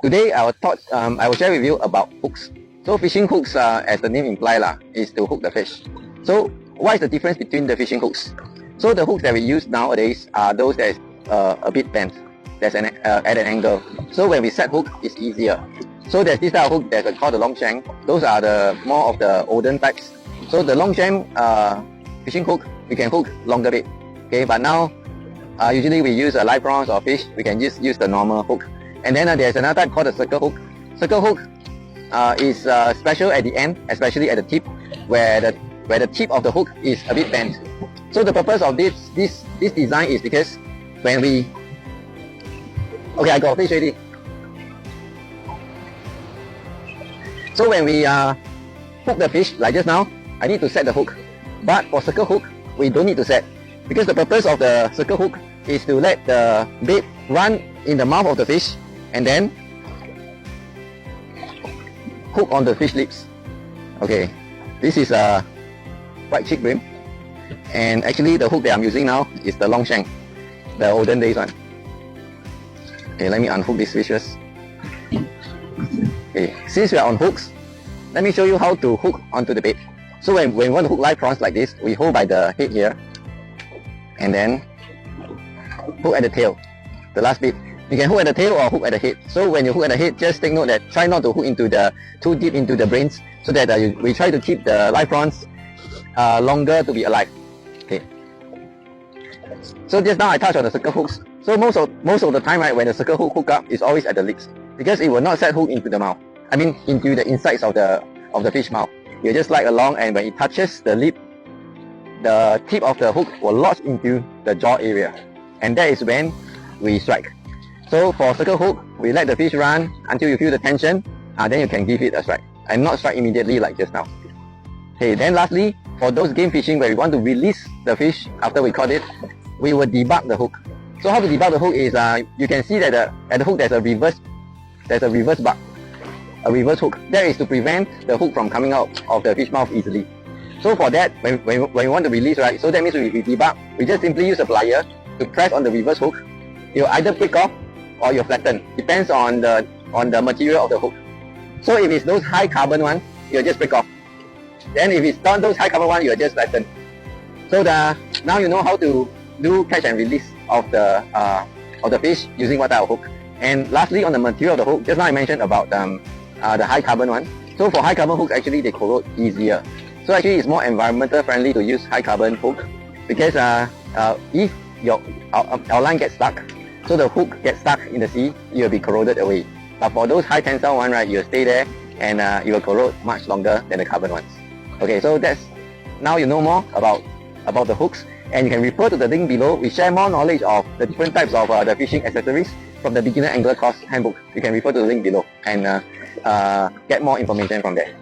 Today I will share with you about hooks. So fishing hooks, as the name implies, is to hook the fish. So what is the difference between the fishing hooks? So the hooks that we use nowadays are those that is a bit bent, at an angle. So when we set hook, it's easier. So there's this type of hook that's called the long shank. Those are the more of the olden types. So the long shank fishing hook, we can hook longer bait. Okay, but now usually we use a live prawns or fish. We can just use the normal hook. And then there's another type called the circle hook. Circle hook is special at the end, especially at the tip, where the tip of the hook is a bit bent. So the purpose of this design is because when we I got a fish already. So when we hook the fish like just now, I need to set the hook. But for circle hook, we don't need to set, because the purpose of the circle hook is to let the bait run in the mouth of the fish and then hook on the fish lips. Okay, this is a white chick bream, and actually the hook that I'm using now is the long shank, the olden days one. Okay, let me unhook these fishes. Okay, since we are on hooks, let me show you how to hook onto the bait. So when we want to hook live prawns like this, we hold by the head here and then hook at the tail, the last bit. You can hook at the tail or hook at the head. So when you hook at the head, just take note that try not to hook too deep into the brains, so that we try to keep the live prawns longer to be alive. Okay. So just now I touched on the circle hooks. So most of the time, right, when the circle hook up, is always at the lips, because it will not set hook into the mouth. I mean into the insides of the fish mouth. You just slide along, and when it touches the lip, the tip of the hook will lodge into the jaw area, and that is when we strike. So for circle hook, we let the fish run until you feel the tension, then you can give it a strike, and not strike immediately like just now. Okay, then lastly, for those game fishing where we want to release the fish after we caught it, we will debug the hook. So how to debug the hook is, you can see that at the hook there's a reverse bug, a reverse hook. That is to prevent the hook from coming out of the fish mouth easily. So for that, when we want to release, right, so that means we debug, we just simply use a plier to press on the reverse hook. You'll either break off or you flatten, depends on the material of the hook. So if it's those high carbon ones, you'll just break off. Then if it's not those high carbon ones, you'll just flatten. So now you know how to do catch and release of the fish using what type of hook. And lastly, on the material of the hook, just now I mentioned about the high carbon one. So for high carbon hooks, actually they corrode easier. So actually it's more environmental friendly to use high carbon hook, because if our line gets stuck, so the hook gets stuck in the sea, it will be corroded away. But for those high tensile one, right, you'll stay there and it will corrode much longer than the carbon ones. Okay, so now you know more about the hooks, and you can refer to the link below. We share more knowledge of the different types of the fishing accessories from the Beginner Angler Course Handbook. You can refer to the link below and get more information from there.